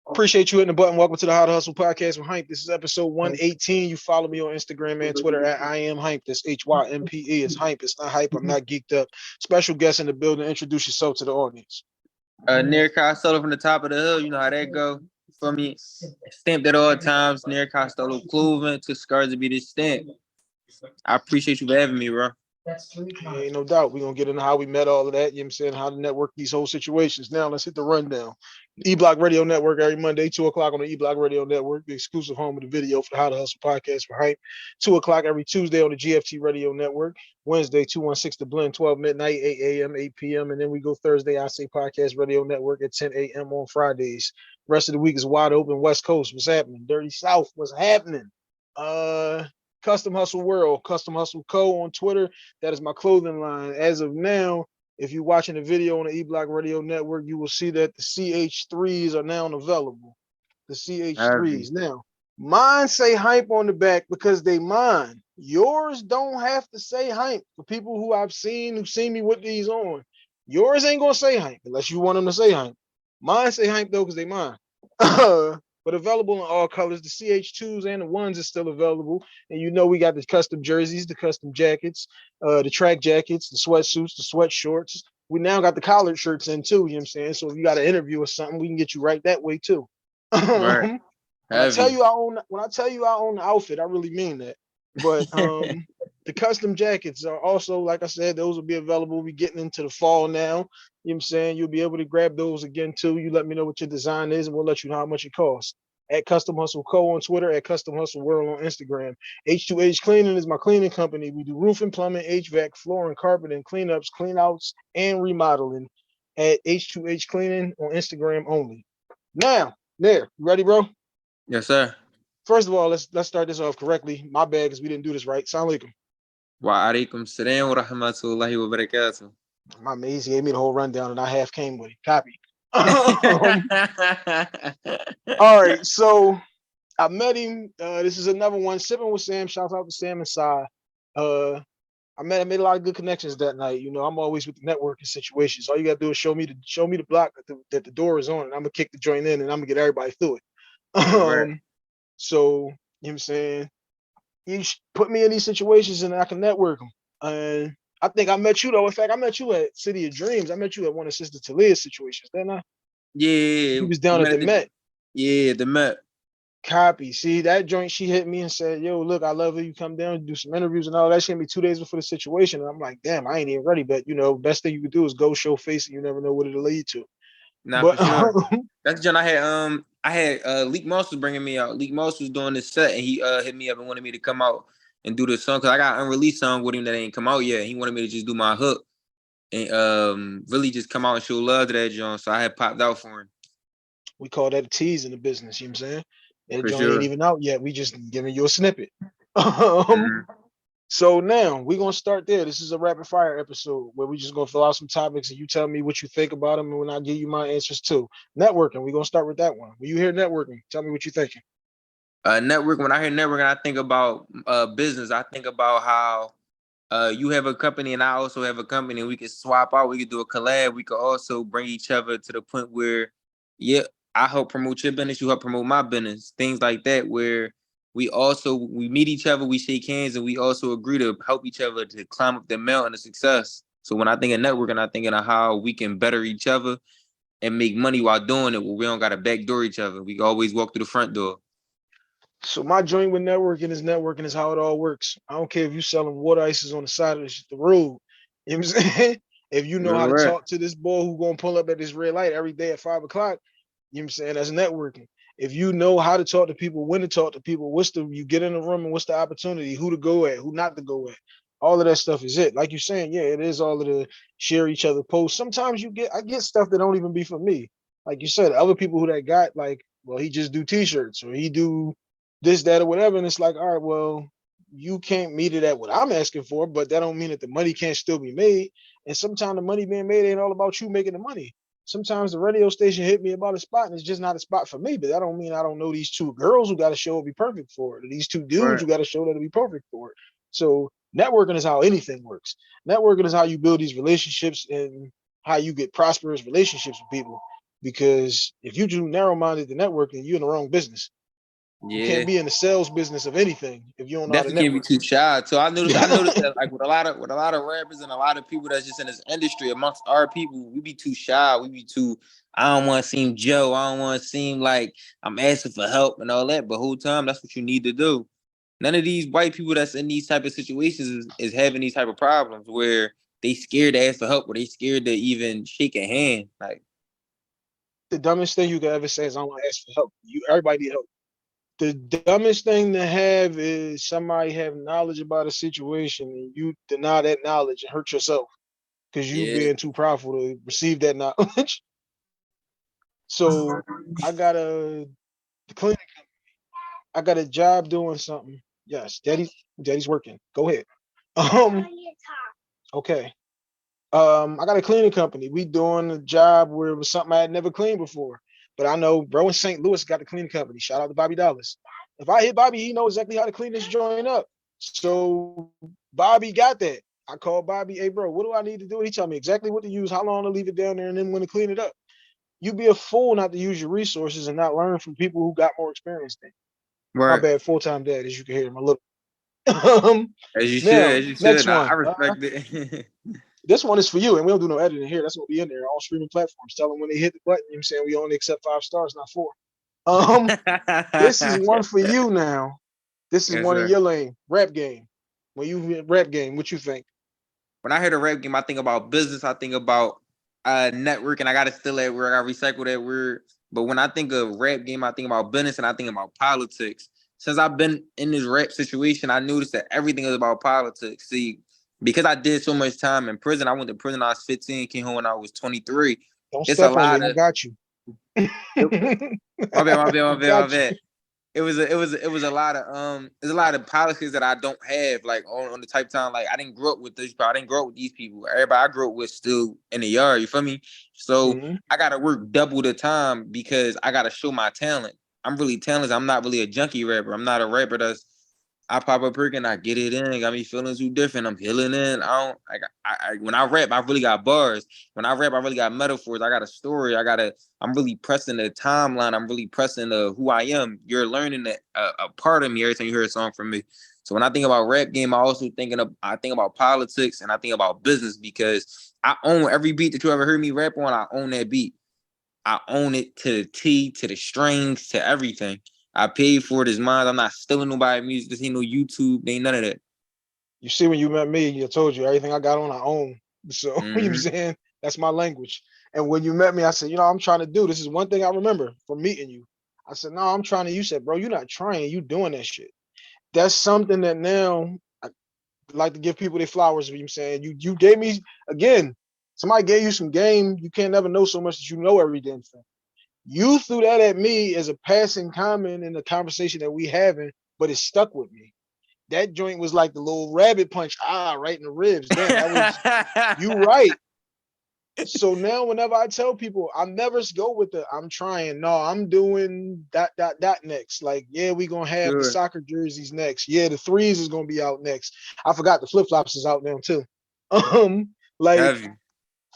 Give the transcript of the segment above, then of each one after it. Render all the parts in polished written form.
Appreciate you hitting the button. Welcome to the How to Hustle podcast with Hype. This is episode 118. You follow me on Instagram and Twitter at I am Hype. That's HYMPE. It's Hype. It's not hype. I'm not geeked up. Special guest in the building. Introduce yourself to the audience. Near Costello from the top of the hill. You know how that go. For me, stamped at all times. Near Costello Clothing to scars to be this stamp. I appreciate you for having me, bro. Ain't no doubt. We're going to get into how we met all of that. You know what I'm saying? How to network these whole situations. Now, let's hit the rundown. E-Block Radio Network every Monday, 2 o'clock on the E-Block Radio Network, the exclusive home of the video for the How to Hustle podcast for Hype. 2 o'clock every Tuesday on the GFT Radio Network. Wednesday, 216 The Blend, 12 midnight, 8 a.m., 8 p.m. And then we go Thursday, I Say Podcast Radio Network at 10 a.m. on Fridays. Rest of the week is wide open. West Coast, what's happening? Dirty South, what's happening? Custom Hustle World, Custom Hustle Co. on Twitter. That is my clothing line. As of now, if you're watching the video on the E-Block Radio Network, you will see that the CH3s are now available. The CH3s. Now, mine say Hype on the back because they mine. Yours don't have to say Hype. For people who I've seen, who've seen me with these on, yours ain't going to say Hype unless you want them to say Hype. Mine say Hype, though, because they mine. But available in all colors. The CH2s and the ones are still available. And you know we got the custom jerseys, the custom jackets, the track jackets, the sweatsuits, the sweat shorts. We now got the collared shirts in too, you know what I'm saying? So if you got an interview or something, we can get you right that way too. Right. When I tell you I own the outfit, I really mean that. But the custom jackets are also, like I said, those will be available. We're getting into the fall now. You know what I'm saying? You'll be able to grab those again too. You let me know what your design is and we'll let you know how much it costs. At Custom Hustle Co. on Twitter, at Custom Hustle World on Instagram. H2H Cleaning is my cleaning company. We do roofing, plumbing, HVAC, flooring, carpeting, cleanups, cleanouts, and remodeling at H2H Cleaning on Instagram only. Now, there, you ready, bro? Yes, sir. First of all, let's start this off correctly. My bad, because we didn't do this right. Assalamu alaikum. Wa alaikum salam wa rahmatullahi wa barakatuh. My maze gave me the whole rundown and I half came with it. Copy. All right, so I met him. This is another one. Sipping with Sam. Shout out to Sam and Sai. I made a lot of good connections that night. You know, I'm always with the networking situations. All you gotta do is show me the block that the door is on, and I'm gonna kick the joint in, and I'm gonna get everybody through it. Right. So you know what I'm saying, you put me in these situations, and I can network them. And I think I met you though. In fact, I met you at City of Dreams. I met you at one of Sister Talia's situations, didn't I? Yeah. He was down at the Met. Yeah, the Met. Copy. See, that joint, she hit me and said, yo, look, I love it. You come down and do some interviews and all that. She hit me 2 days before the situation. And I'm like, damn, I ain't even ready. But, you know, best thing you could do is go show face and you never know what it'll lead to. Nah, but, for sure. That's the joint I had Leak Moss was bringing me out. Leak Moss was doing this set and he hit me up and wanted me to come out and do this song. Because I got an unreleased song with him that ain't come out yet. He wanted me to just do my hook and really just come out and show love to that joint. So I had popped out for him. We call that a tease in the business, you know what I'm saying? That joint sure. ain't even out yet. We just giving you a snippet. So now we're gonna start there. This is a rapid fire episode where we just gonna fill out some topics and you tell me what you think about them, and when I give you my answers too. Networking, we're gonna start with that one. When you hear networking, tell me what you're thinking. Networking, when I hear networking, I think about business. I think about how you have a company and I also have a company, and we can swap out. We could do a collab. We could also bring each other to the point where, yeah, I help promote your business, you help promote my business. Things like that, where we meet each other, we shake hands, and we also agree to help each other to climb up the mountain of success. So when I think of networking, I think of how we can better each other and make money while doing it. Where we don't got to backdoor each other. We can always walk through the front door. So my joint with networking is how it all works. I don't care if you're selling water ices on the side of the road. You know what I'm saying? If you know how to talk to this boy who gonna pull up at this red light every day at 5 o'clock, you know what I'm saying? That's networking. If you know how to talk to people, when to talk to people, you get in the room and what's the opportunity, who to go at, who not to go at. All of that stuff is it. Like you're saying, yeah, it is all of the share each other posts. Sometimes I get stuff that don't even be for me. Like you said, other people who that got like, well, he just do t-shirts or he do this, that, or whatever. And it's like, all right, well, you can't meet it at what I'm asking for, but that don't mean that the money can't still be made. And sometimes the money being made ain't all about you making the money. Sometimes the radio station hit me about a spot and it's just not a spot for me, but that don't mean I don't know these two girls who got a show will be perfect for it, or these two dudes who got a show that'll be perfect for it. So networking is how anything works. Networking is how you build these relationships and how you get prosperous relationships with people. because if you do narrow-minded to networking, you're in the wrong business. You Yeah. can't be in the sales business of anything if you don't know how to Definitely can't be network. too shy. So I Yeah. noticed that like with a lot of rappers and a lot of people that's just in this industry amongst our people, we be too shy. We be too. I don't want to seem Joe. I don't want to seem like I'm asking for help and all that. But whole time, that's what you need to do. None of these white people that's in these type of situations is having these type of problems where they scared to ask for help or they scared to even shake a hand. Like, The dumbest thing you could ever say is I want to ask for help. Everybody need help. The dumbest thing to have is somebody have knowledge about a situation and you deny that knowledge and hurt yourself because you yeah, being too prideful to receive that knowledge. So I got a clinic. I got a job doing something. Yes, daddy's working. Go ahead. Um, okay. I got a cleaning company. We doing a job where it was something I had never cleaned before. But I know bro in St. Louis got the cleaning company. Shout out to Bobby Dallas. If I hit Bobby, he knows exactly how to clean this joint up. So Bobby got that. I called Bobby, hey bro, what do I need to do? He told me exactly what to use, how long to leave it down there, and then when to clean it up. You'd be a fool not to use your resources and not learn from people who got more experience than you. My right. bad, full-time dad, as you can hear him a little. As you should, Now, as you should. next I one. respect it. This one is for you, and we don't do no editing here. That's what be in there. All streaming platforms. Tell them when they hit the button. You know what I'm saying? We only accept 5 stars, not 4. Um, this is one for you now. This is Yes, one in sir. your lane. Rap game. When you rap game, what you think? When I hear the rap game, I think about business. I think about networking. I gotta steal that word. I recycle that word. But when I think of rap game, I think about business and I think about politics. Since I've been in this rap situation, I noticed that everything is about politics. See, because I did so much time in prison, I went to prison. I was 15, came home when I was 23. Don't It's a step on lot me. I of got you. my bad, my bad, my I bad, my got you. bad. It was a lot of there's a lot of policies that I don't have like on the type of time like I didn't grow up with this people. I didn't grow up with these people. Everybody I grew up with still in the yard, you feel me? So Mm-hmm. I gotta work double the time because I gotta show my talent. I'm really talented. I'm not really a junkie rapper. I'm not a rapper that's I pop a perk and I get it in. Got me feeling too different. I'm healing in. I don't like when I rap, I really got bars. When I rap, I really got metaphors. I got a story. I'm really pressing the timeline. I'm really pressing the who I am. You're learning a part of me every time you hear a song from me. So when I think about rap game, I think about politics and I think about business because I own every beat that you ever heard me rap on. I own that beat. I own it to the T, to the strings, to everything. I paid for it as mine. I'm not stealing nobody's music. This ain't no YouTube. Ain't none of that. You see, when you met me, I told you everything I got on, I own. So, you know what I'm Mm-hmm. saying? That's my language. And when you met me, I said, I'm trying to do this. Is one thing I remember from meeting you. I said, no, I'm trying to. You said, bro, you're not trying. You doing that shit. That's something that now I like to give people their flowers. You know what I'm saying? You gave me, again, somebody gave you some game. You can't never know so much that you know every damn thing. You threw that at me as a passing comment in the conversation that we having, but it stuck with me. That joint was like the little rabbit punch, right in the ribs. Damn, that was you right. So now whenever I tell people, I never go with the I'm trying. No, I'm doing dot next. Like, yeah, we gonna have the Sure. soccer jerseys next. Yeah, the threes is gonna be out next. I forgot the flip-flops is out now too. Like Heavy.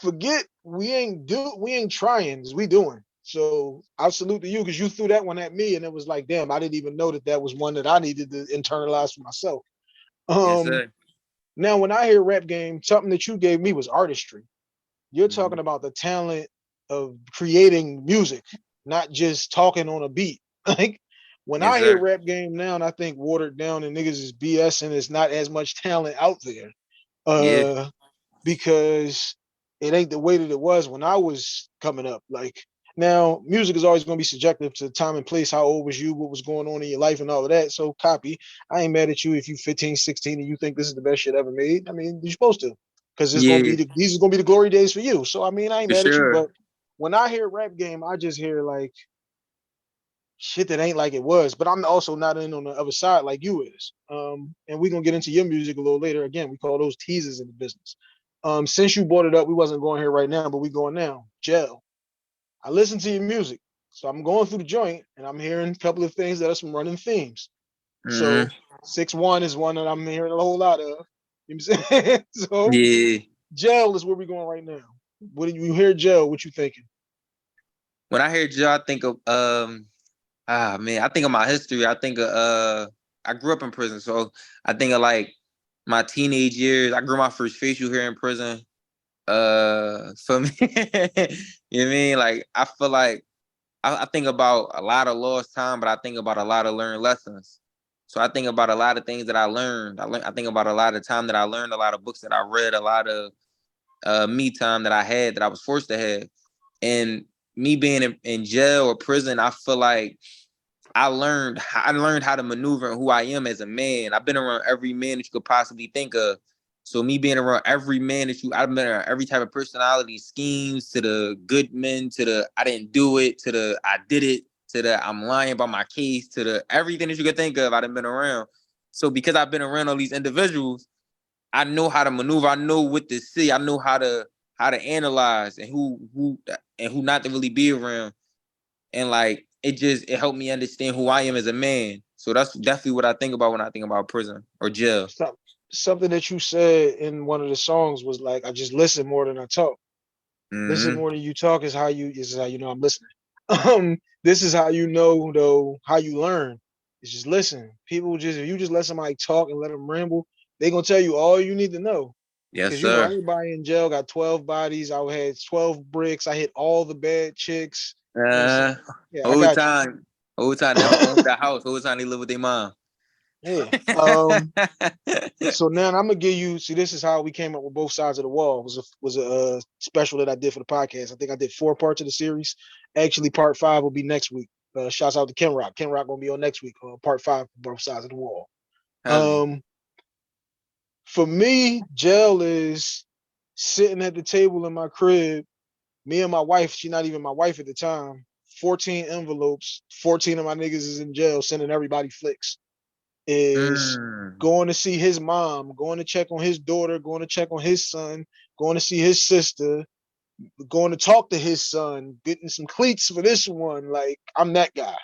forget we ain't trying, is we doing. So I'll salute to you because you threw that one at me and it was like, damn, I didn't even know that was one that I needed to internalize for myself. Yes, Um, sir. Now when I hear rap game, something that you gave me was artistry. You're Mm-hmm. talking about the talent of creating music, not just talking on a beat. Like when Yes, I hear sir. rap game now, and I think watered down and niggas is BS and there's not as much talent out there. Yeah. Uh, because it ain't the way that it was when I was coming up. Like now, music is always going to be subjective to time and place. How old was you? What was going on in your life and all of that? So copy. I ain't mad at you if you 15, 16 and you think this is the best shit ever made. I mean, you're supposed to, because Yeah. these are gonna be the glory days for you. So I mean, I ain't For mad at you, sure. but when I hear rap game, I just hear like shit that ain't like it was. But I'm also not in on the other side like you is. And we're gonna get into your music a little later. Again, we call those teasers in the business. Since you brought it up, we wasn't going here right now, but we going now. Gel. I listen to your music. So I'm going through the joint and I'm hearing a couple of things that are some running themes. Mm-hmm. So 6-1 is one that I'm hearing a whole lot of. You know what I'm saying? So Yeah. Gel is where we're going right now. What do you hear, Gel? What you thinking? When I hear jail, I think of I think of my history. I think of I grew up in prison, so I think of like my teenage years. I grew my first facial hair in prison. For me, you know what I mean? Like I feel like I think about a lot of lost time, but I think about a lot of learned lessons. So I think about a lot of things that I learned. I think about a lot of time that I learned, a lot of books that I read, a lot of me time that I had that I was forced to have. And me being in jail or prison, I feel like I learned how to maneuver and who I am as a man. I've been around every man that you could possibly think of. So me being around every man I've been around every type of personality, schemes, to the good men, to the I didn't do it, to the I did it, to the I'm lying about my case, to the everything that you could think of, I've been around. So because I've been around all these individuals, I know how to maneuver. I know what to see. I know how to analyze and who not to really be around. And like it helped me understand who I am as a man. So that's definitely what I think about when I think about prison or jail. Something that you said in one of the songs was like, I just listen more than I talk. Listen Mm-hmm. more than you talk is how you know I'm listening. This is how you know though how you learn. It's just listen. People just if you just let somebody talk and let them ramble, they gonna tell you all you need to know. Yes, Cause you know sir. everybody in jail got 12 bodies. I had 12 bricks. I hit all the bad chicks. You know what I'm Uh, saying? Yeah, I whole got you. time, whole time never owned a house. Whole time they live with their mom. Yeah. So now I'm gonna give you. See, this is how we came up with both sides of the wall. It was a special that I did for the podcast. I think I did 4 parts of the series. Actually, part 5 will be next week. Shouts out to Ken Rock. Ken Rock gonna be on next week. Part 5, both sides of the wall. Heavy. Um, for me, jail is sitting at the table in my crib. Me and my wife. She's not even my wife at the time. 14 envelopes. 14 of my niggas is in jail, sending everybody flicks. Is Mm. going to see his mom, going to check on his daughter, going to check on his son, going to see his sister, going to talk to his son, getting some cleats for this one. Like, I'm that guy.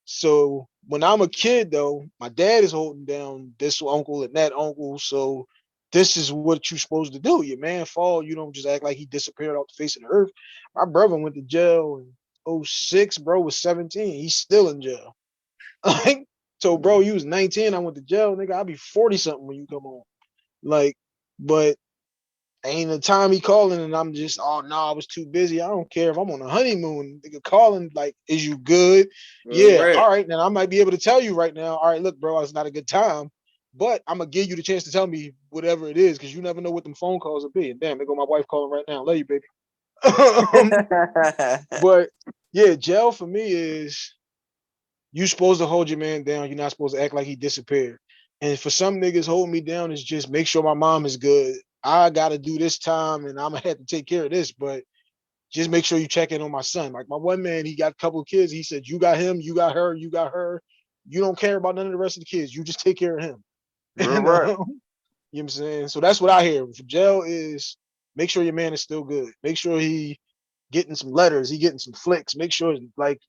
So when I'm a kid, though, my dad is holding down this uncle and that uncle. So this is what you're supposed to do. Your man fall, you don't just act like he disappeared off the face of the earth. My brother went to jail in '06. Bro was 17. He's still in jail. Like, so bro, you was 19. I went to jail, nigga. I'll be 40 something when you come home. Like, but ain't the time he calling and I'm just, oh no, I was too busy. I don't care if I'm on a honeymoon. Nigga calling, like, is you good? Real Yeah, rap. all right. Now I might be able to tell you right now, all right, look, bro, it's not a good time. But I'm gonna give you the chance to tell me whatever it is, because you never know what them phone calls will be. And damn, there go my wife calling right now. Love you, baby. But yeah, jail for me is you supposed to hold your man down. You're not supposed to act like he disappeared. And for some niggas, hold me down is just make sure my mom is good. I gotta do this time and I'm gonna have to take care of this, but just make sure you check in on my son. Like my one man, he got a couple of kids. He said, you got him, you got her, you got her. You don't care about none of the rest of the kids. You just take care of him. Real And rap. you know what I'm saying? So that's what I hear. For jail is make sure your man is still good. Make sure he getting some letters, he getting some flicks. Make sure like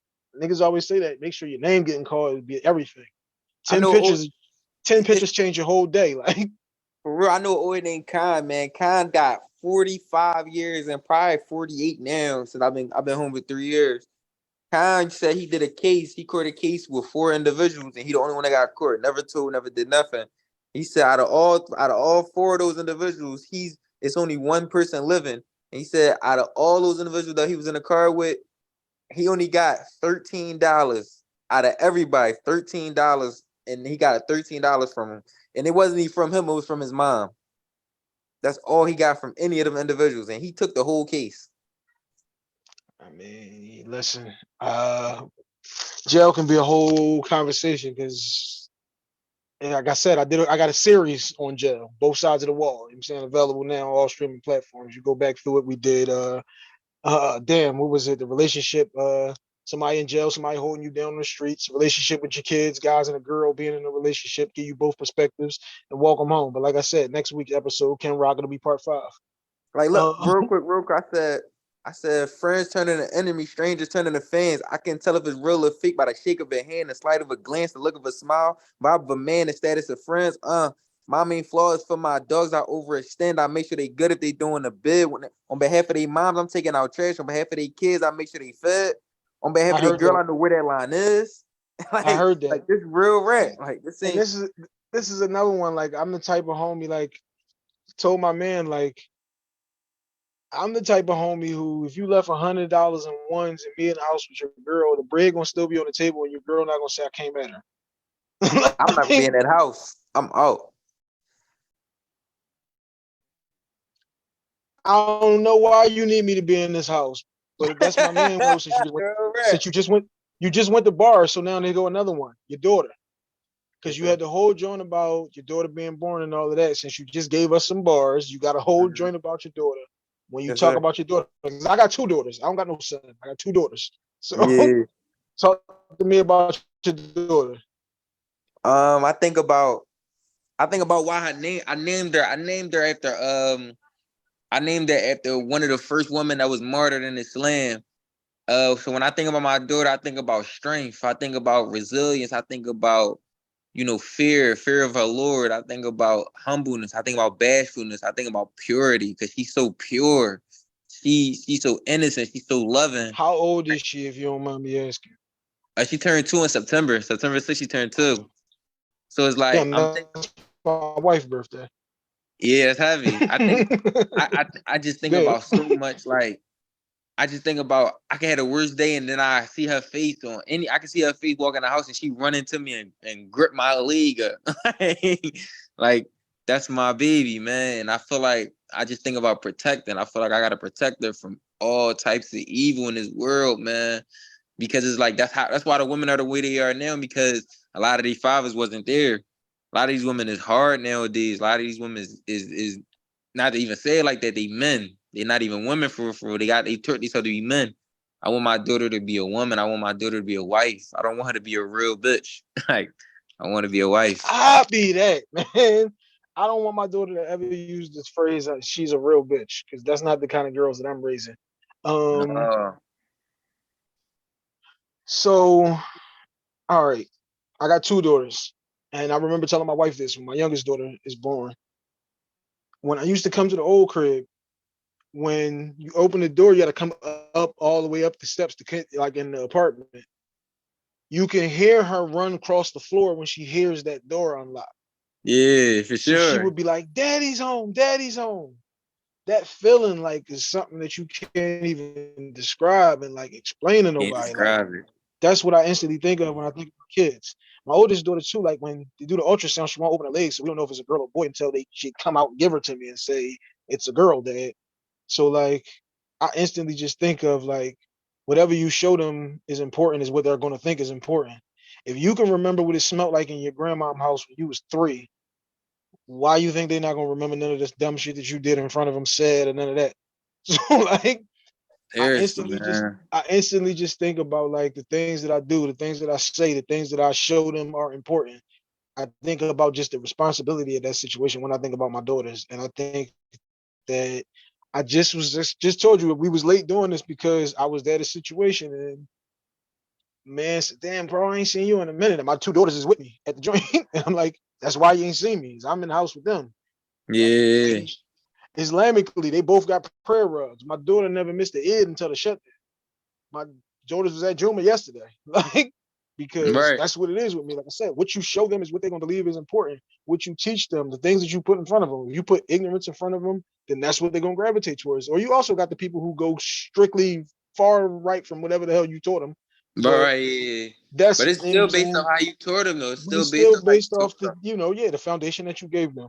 niggas always say that. Make sure your name getting called would be everything. I 10 know. pictures, 10 pictures change your whole day. Like, For real, I know an old named Khan, man. Khan got 45 years and probably 48 now since I've been home for 3 years. Khan said he did a case. He caught a case with 4 individuals, and he the only one that got caught. Never told, never did nothing. He said out of all 4 of those individuals, it's only one person living. And he said out of all those individuals that he was in the car with, he only got $13 out of everybody. $13, and he got $13 from him. And it wasn't even from him; it was from his mom. That's all he got from any of them individuals, and he took the whole case. I mean, listen, jail can be a whole conversation because, like I said, I got a series on jail, both sides of the wall. You know what I'm saying, available now on all streaming platforms. You go back through it. We did damn, what was it? The relationship, somebody in jail, somebody holding you down on the streets, relationship with your kids, guys and a girl being in a relationship, give you both perspectives and welcome home. But like I said, next week's episode, Ken Rock, it'll be part 5. Like, look, Uh, real quick. I said, friends turning to enemies, strangers turning to fans. I can tell if it's real or fake by the shake of a hand, the slight of a glance, the look of a smile, vibe of a man, the status of friends. My main flaw is for my dogs. I overextend. I make sure they good if they doing the bid. On behalf of their moms, I'm taking out trash. On behalf of their kids, I make sure they fed. On behalf I of the heard girl, that. I know where that line is. I heard that. Like this real rap. Like this And ain't. this is another one. Like I'm the type of homie. Like told my man. Like I'm the type of homie who, if you left $100 in ones and me in the house with your girl, the bread gonna still be on the table, and your girl not gonna say I came at her. I'm not gonna be in that house. I'm out. I don't know why you need me to be in this house, but that's my man. Though, Real rap. since you just went to bar, so now they go another one. Your daughter, because Yes, you sir. had the whole joint about your daughter being born and all of that. Since you just gave us some bars, you got a whole Mhm. joint about your daughter. When you Yes, talk sir. about your daughter, because I got two daughters. I don't got no son. I got two daughters. So Yeah. talk to me about your daughter. I think about. I think about why I named her. I named her after one of the first women that was martyred in Islam. So when I think about my daughter, I think about strength. I think about resilience. I think about, fear of her Lord. I think about humbleness. I think about bashfulness. I think about purity because she's so pure. She's so innocent. She's so loving. How old is she, if you don't mind me asking? She turned 2 in September. September 6th, she turned 2. So it's like Damn, I'm thinking, that's my wife's birthday. yeah, it's heavy. I think I just think Damn. about so much. Like I just think about I can have the worst day and then I see her face on any. I can see her face walk in the house and she run into me and grip my leg up. Like that's my baby, man. And I feel like I just think about protecting. I feel like I gotta protect her from all types of evil in this world, man. Because it's like that's why the women are the way they are now, because a lot of these fathers wasn't there. A lot of these women is hard nowadays. A lot of these women is not to even say it like that, they men. They're not even women for real. They taught themselves to be men. I want my daughter to be a woman. I want my daughter to be a wife. I don't want her to be a real bitch. Like I want to be a wife. I be that, man. I don't want my daughter to ever use this phrase, she's a real bitch, because that's not the kind of girls that I'm raising. Um, No. so all right. I got two daughters. And I remember telling my wife this when my youngest daughter is born. When I used to come to the old crib, when you open the door, you got to come up all the way up the steps to like in the apartment. You can hear her run across the floor when she hears that door unlock. Yeah, for So she sure. would be like, "Daddy's home, Daddy's home." That feeling like is something that you can't even describe and like explain to Can't nobody. Like describe it. that's what I instantly think of when I think of kids. My oldest daughter too, like when they do the ultrasound, she won't open her legs, so we don't know if it's a girl or boy until she come out and give her to me and say it's a girl, Dad. So like I instantly just think of like whatever you show them is important is what they're gonna think is important. If you can remember what it smelled like in your grandma's house when you was 3, why you think they're not gonna remember none of this dumb shit that you did in front of them, said, and none of that? So like I Seriously, instantly just man. I instantly just think about like the things that I do, the things that I say, the things that I show them are important. I think about just the responsibility of that situation when I think about my daughters, and I think that I just told you we was late doing this because I was at a situation and man said, "Damn, bro, I ain't seen you in a minute." And my two daughters is with me at the joint, and I'm like, "That's why you ain't seen me. I'm in the house with them." Like Yeah. Islamically, they both got prayer rugs. My daughter never missed the Eid until the shut. My daughters was at Juma yesterday, like because Right. that's what it is with me. Like I said, what you show them is what they're gonna believe is important. What you teach them, the things that you put in front of them. If you put ignorance in front of them, then that's what they're gonna gravitate towards. Or you also got the people who go strictly far right from whatever the hell you taught them. But But right, yeah. that's But you it's know what still I'm based on saying. how you taught them, though. It's But still it's based still on how you based taught off the them. yeah the foundation that you gave them.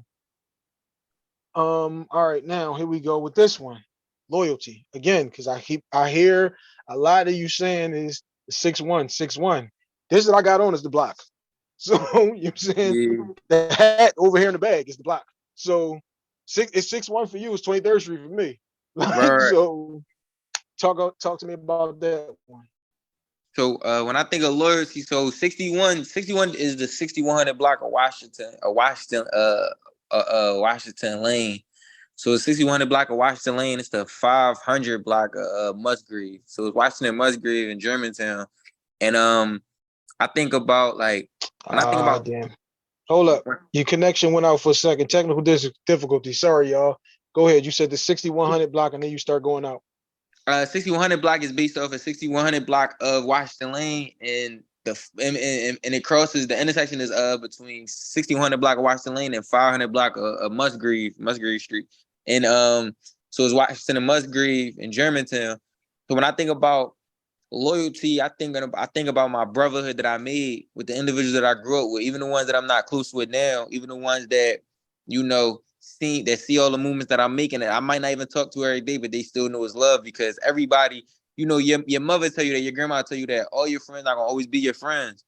All right, now here we go with this one. Loyalty. Again, because I hear a lot of you saying is 6'1", 6'1". This that I got on is the block. So you know what I'm saying? Yeah. The hat over here in the bag is the block. So it's 6'1" for you, it's 23rd Street for me. Like Right. so talk to me about that one. So when I think of loyalty, so 61 is the 6100 block of Washington, Washington Lane. So 6100 block of Washington Lane, it's the 500 block of Musgrave. So it's Washington Musgrave in Germantown. And I think about like when I think Ah, about damn. Hold up. Your connection went out for a second. Technical difficulty. Sorry, y'all. Go ahead. You said the 6100 block and then you start going out. 6100 block is based off of 6100 block of Washington Lane, and and it crosses the intersection is between 6100 block of Washington Lane and 500 block of Musgrave Street, and so it's Washington and Musgrave and Germantown. So when I think about loyalty, I think about my brotherhood that I made with the individuals that I grew up with, even the ones that I'm not close with now, even the ones that see all the movements that I'm making. That I might not even talk to every day, but they still know it's love, because everybody, your mother tell you that, your grandma tell you that all your friends are gonna always be your friends.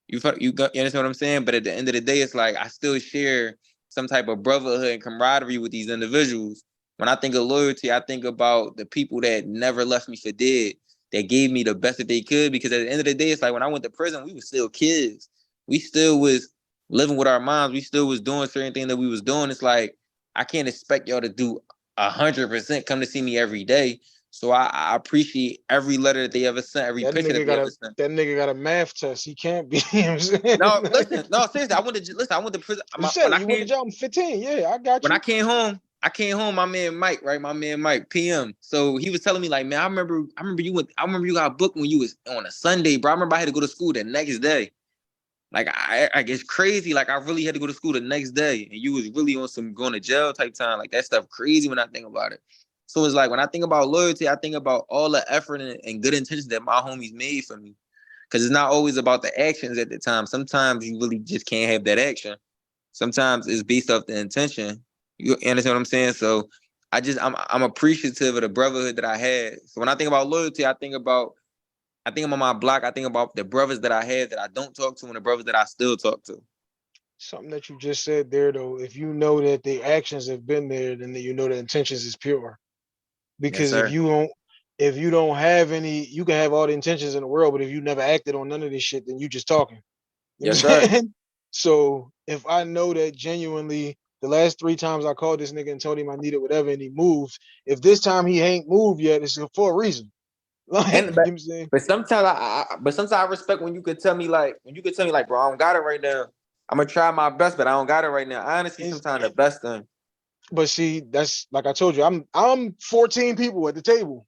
You understand what I'm saying? But at the end of the day, it's like I still share some type of brotherhood and camaraderie with these individuals. When I think of loyalty, I think about the people that never left me for dead, that gave me the best that they could. Because at the end of the day, it's like when I went to prison, we were still kids. We still was living with our moms. We still was doing certain things that we was doing. It's like I can't expect y'all to do 100% come to see me every day. So I appreciate every letter that they ever sent, every picture that they ever sent. That nigga got a math test. He can't be. You know what I'm saying? No, listen, no, seriously. I went to prison. You said you went to jail. I'm 15. Yeah, I got you. When I came home, my man Mike, right? My man Mike, PM. So he was telling me, like, man, I remember you got booked when you was on a Sunday, bro. I remember I had to go to school the next day. Like, I guess crazy. Like, I really had to go to school the next day, and you was really on some going to jail type time. Like, that stuff crazy when I think about it. So it's like when I think about loyalty, I think about all the effort and good intentions that my homies made for me. Because it's not always about the actions at the time. Sometimes you really just can't have that action. Sometimes it's based off the intention. You understand what I'm saying? So I'm appreciative of the brotherhood that I had. So when I think about loyalty, I think about my block. I think about the brothers that I had that I don't talk to and the brothers that I still talk to. Something that you just said there, though, if you know that the actions have been there, then you know the intentions is pure. Yes, Because sir. if you don't have any, you can have all the intentions in the world, but if you never acted on none of this shit, then you just talking. You know Yes, what I'm sir. saying? So if I know that genuinely the last 3 times I called this nigga and told him I needed whatever and he moved, if this time he ain't moved yet, it's for a reason. Like, And you know what I'm saying? but sometimes I respect when you could tell me like bro, I don't got it right now. I'm gonna try my best, but I don't got it right now. Honestly, sometimes the best thing. But see, that's like I told you, I'm 14 people at the table.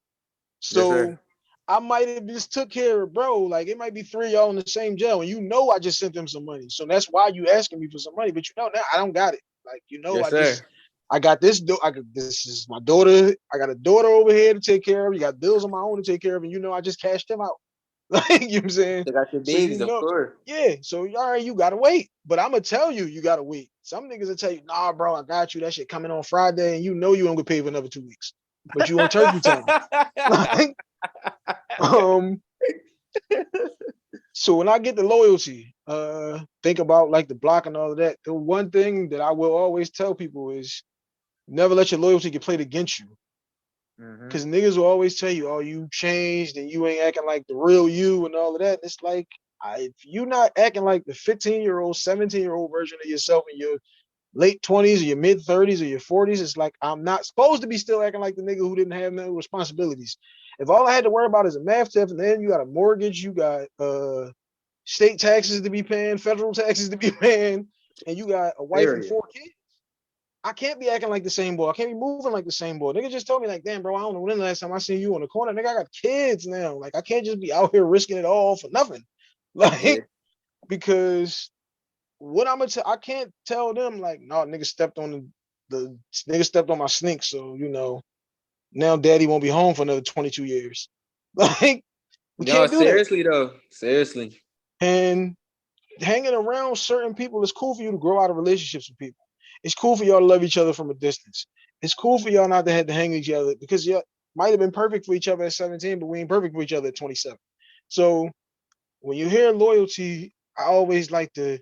Yes, So sir. I might have just took care of bro. Like it might be 3 of y'all in the same jail, and I just sent them some money. So that's why you asking me for some money. But now I don't got it. Like Yes, sir. I got this. This is my daughter. I got a daughter over here to take care of. You got bills on my own to take care of, and I just cashed them out. Like you know what I'm saying. They got your So babies, of course. yeah. So all right, you gotta wait. But I'm gonna tell you gotta wait. Some niggas will tell you, nah, bro, I got you. That shit coming on Friday, and you don't get paid for another 2 weeks. But you on turkey time. Like, um, so when I get the loyalty, think about like the block and all of that. The one thing that I will always tell people is never let your loyalty get played against you. Because niggas will always tell you, oh, you changed and you ain't acting like the real you and all of that. It's like, if you not acting like the 15-year-old, 17-year-old version of yourself in your late 20s or your mid 30s or your 40s, it's like, I'm not supposed to be still acting like the nigga who didn't have no responsibilities. If all I had to worry about is a math test, and then you got a mortgage, you got state taxes to be paying, federal taxes to be paying, and you got a wife and Period. 4 kids, I can't be acting like the same boy. I can't be moving like the same boy. Nigga just told me, like, damn, bro, I don't know when the last time I seen you on the corner. Nigga, I got kids now. Like, I can't just be out here risking it all for nothing. Yeah. Like, because what I'm gonna tell, I can't tell them, like, no, nigga stepped on the nigga stepped on my snake. So, now daddy won't be home for another 22 years. Like, we No, can't do that. seriously though. Seriously. And hanging around certain people, it's cool for you to grow out of relationships with people. It's cool for y'all to love each other from a distance. It's cool for y'all not to have to hang each other because y'all might have been perfect for each other at 17, but we ain't perfect for each other at 27. So when you hear loyalty, I always like to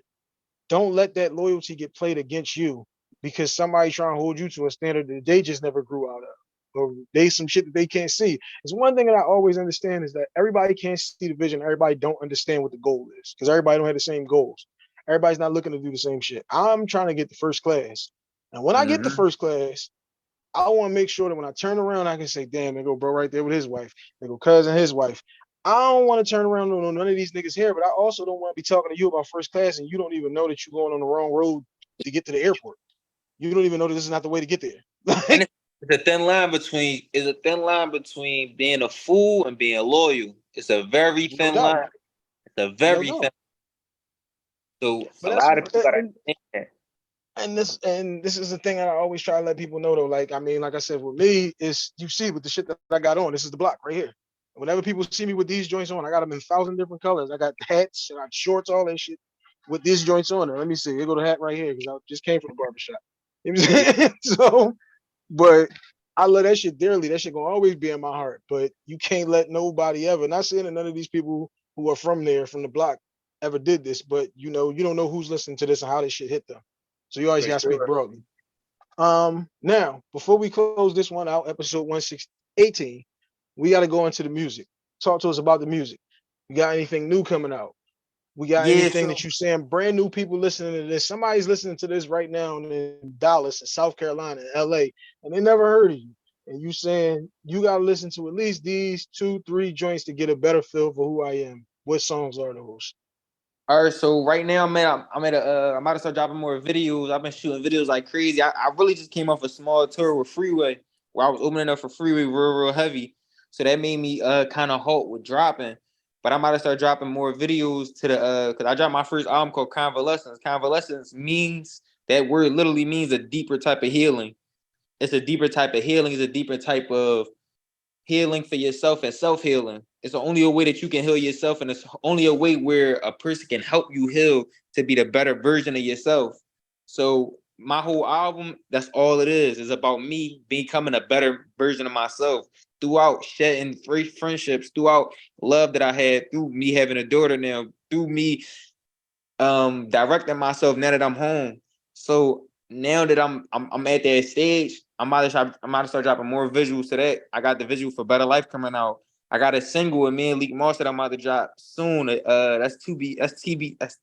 don't let that loyalty get played against you because somebody trying to hold you to a standard that they just never grew out of. Or they some shit that they can't see. It's one thing that I always understand is that everybody can't see the vision. Everybody don't understand what the goal is because everybody don't have the same goals. Everybody's not looking to do the same shit. I'm trying to get the first class. And when I get the first class, I want to make sure that when I turn around, I can say, damn, they go bro right there with his wife. They go cousin, his wife. I don't want to turn around on none of these niggas here, but I also don't want to be talking to you about first class and you don't even know that you're going on the wrong road to get to the airport. You don't even know that this is not the way to get there. And Like, It's a thin line between being a fool and being loyal. It's a very No thin doubt, line. It's a no very thin. doubt. So But a that's lot of people gotta and, think that. and this is the thing I always try to let people know though. Like I mean, like I said, with me, is you see with the shit that I got on. This is the block right here. Whenever people see me with these joints on, I got them in 1,000 different colors. I got hats, I got shorts, all that shit with these joints on there. Let me see. Here go the hat right here because I just came from the barbershop. You know what I'm saying? So, but I love that shit dearly. That shit gonna always be in my heart. But you can't let nobody ever. Not saying that none of these people who are from there, from the block, ever did this. But you know, you don't know who's listening to this and how this shit hit them. So you always For gotta speak sure. broadly. Now before we close this one out, episode 118, we got to go into the music. Talk to us about the music. You got anything new coming out? We got Yeah, anything so that you saying? Brand new people listening to this. Somebody's listening to this right now in Dallas, in South Carolina, in LA, and they never heard of you. And you saying you got to listen to at least these 2, 3 joints to get a better feel for who I am. What songs are those? all right, so right now, man, I'm at I'm about to start dropping more videos. I've been shooting videos like crazy. I really just came off a small tour with Freeway, where I was opening up for Freeway real heavy. So that made me kind of halt with dropping. But I'm about to start dropping more videos to the because I dropped my first album called Convalescence. Convalescence means that word literally means a deeper type of healing. It's a deeper type of healing. It's a deeper type of healing for yourself and self-healing. It's only a way that you can heal yourself, and it's only a way where a person can help you heal to be the better version of yourself. So my whole album, that's all it is. It's about me becoming a better version of myself throughout shedding free friendships, throughout love that I had, through me having a daughter now, through me directing myself now that I'm home. So now that I'm at that stage, I'm about to start dropping more visuals to that. I got the visual for Better Life coming out. I got a single with me and Leak Moss that I'm about to drop soon. That's TBA. That's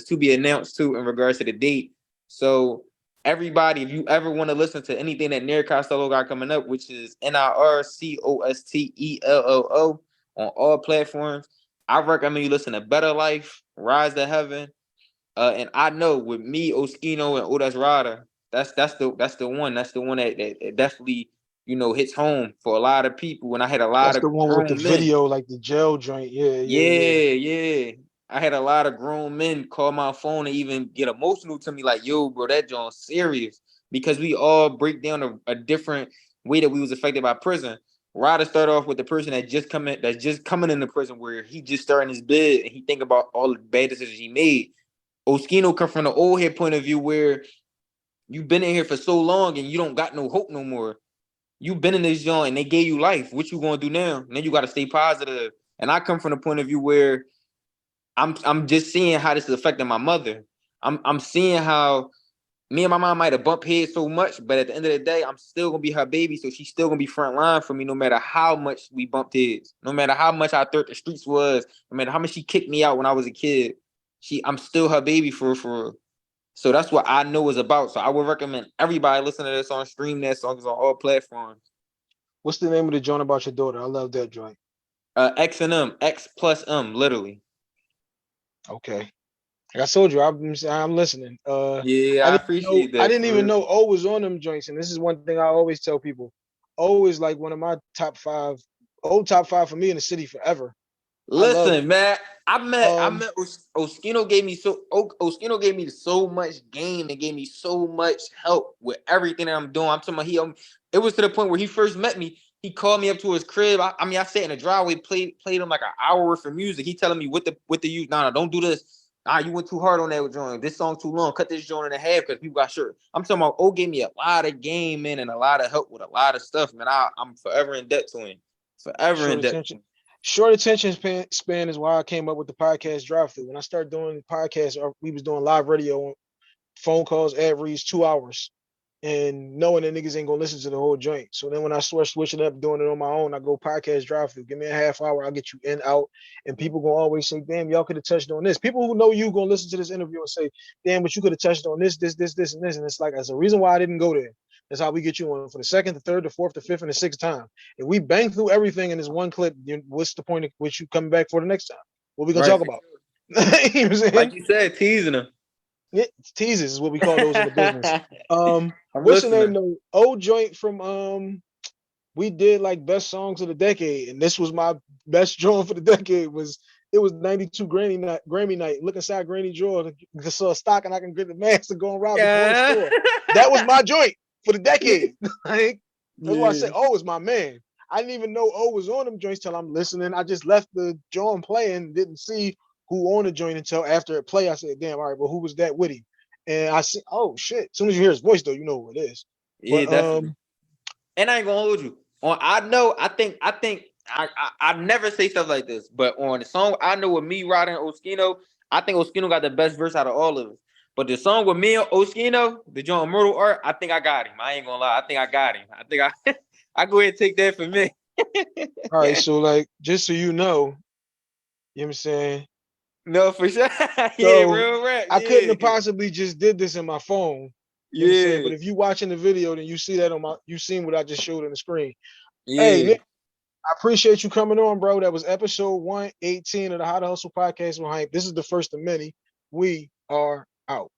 to be announced too in regards to the date. So everybody, if you ever want to listen to anything that Nair Costello got coming up, which is NIRCOSTELLO on all platforms, I recommend you listen to Better Life, Rise to Heaven, and I know with me, Oskino, and Odas Rada, that's the one that definitely hits home for a lot of people. And I had a lot That's of the one with the grown men. video, like the jail joint. Yeah, yeah, yeah. Yeah. I had a lot of grown men call my phone and even get emotional to me, like, "Yo, bro, that John's serious," because we all break down a different way that we was affected by prison. Ryder started off with the person that's just coming into prison, where he just starting his bid and he think about all the bad decisions he made. Oskino come from the old head point of view, where you've been in here for so long and you don't got no hope no more. You've been in this joint and they gave you life. What you gonna do now? And then you got to stay positive. And I come from the point of view where I'm just seeing how this is affecting my mother. I'm seeing how me and my mom might have bumped heads so much, but at the end of the day, I'm still gonna be her baby, so she's still gonna be front line for me, no matter how much we bumped heads, no matter how much I thought the streets was, no matter how much she kicked me out when I was a kid. I'm still her baby for. So that's what I know is about. So I would recommend everybody listen to this on stream that songs on all platforms. What's the name of the joint about your daughter? I love that joint. X and M, X plus M, literally. Okay. Like I told you, I'm listening. Yeah, I appreciate I that didn't for even real. know O was on them joints, and this is one thing I always tell people. O is like one of my top five. O top five for me in the city forever. I love. Listen, man, I Um, met Oskino gave me Oskino gave me so much game and gave me so much help with everything that I'm doing. I'm talking about it was to the point where he first met me. He called me up to his crib. I mean, I sat in the driveway, played him like an hour worth of music. He telling me what the use. Nah, don't do this. You went too hard on that joint. This song too long. Cut this joint in half because people got short. I'm talking about O gave me a lot of game, man, and a lot of help with a lot of stuff, man. I'm forever in debt to him. Forever short in debt. attention. Short attention span is why I came up with the podcast drive through. When I started doing podcasts, we was doing live radio, phone calls, ad reads, 2 hours, and knowing that niggas ain't gonna listen to the whole joint. So then when I switch it up, doing it on my own, I go podcast drive through. Give me a half hour, I'll get you in, out, and people gonna always say, "Damn, y'all could have touched on this." People who know you gonna listen to this interview and say, "Damn, but you could have touched on this, and this." And it's like that's the reason why I didn't go there. That's how we get you on for the second, the third, the fourth, the fifth, and the sixth time. If we bang through everything in this one clip, what's the point of which you coming back for the next time? What we gonna Right. talk about? You know what I'm Like saying? you said, teasing him. Yeah, teasers is what we call those in the business. I'm What's the name? listening. The old joint from we did like best songs of the decade, and this was my best joint for the decade. It was 92 Grammy night. Look inside Granny drawer to saw a stock, and I can get the mask to go and rob the corner Yeah. store. That was my joint for the decade. Like, that's why I Yeah. said O is my man. I didn't even know O was on them joints till I'm listening. I just left the joint playing, didn't see who on the joint until after it play. I said, damn, all right, well, who was that with him? And I said, oh shit. As soon as you hear his voice, though, you know who it is. Yeah, But definitely. And I ain't gonna hold you. On I know, I never say stuff like this, but on the song I know with me riding Oskino, I think Oskino got the best verse out of all of us. But the song with me and Oskino, the joint Immortal Art, I think I got him. I ain't gonna lie. I think I got him. I think I I go ahead and take that for me. all right, so like just so you know what I'm saying? No, for sure. Yeah, So real rap. I couldn't Yeah. have possibly just did this in my phone. You know what I'm saying? Yeah. But if you watching the video, then you see that you seen what I just showed on the screen. Hey, Yeah. Nick, I appreciate you coming on, bro. That was episode 118 of the How to Hustle podcast with Hype. This is the first of many. We are out.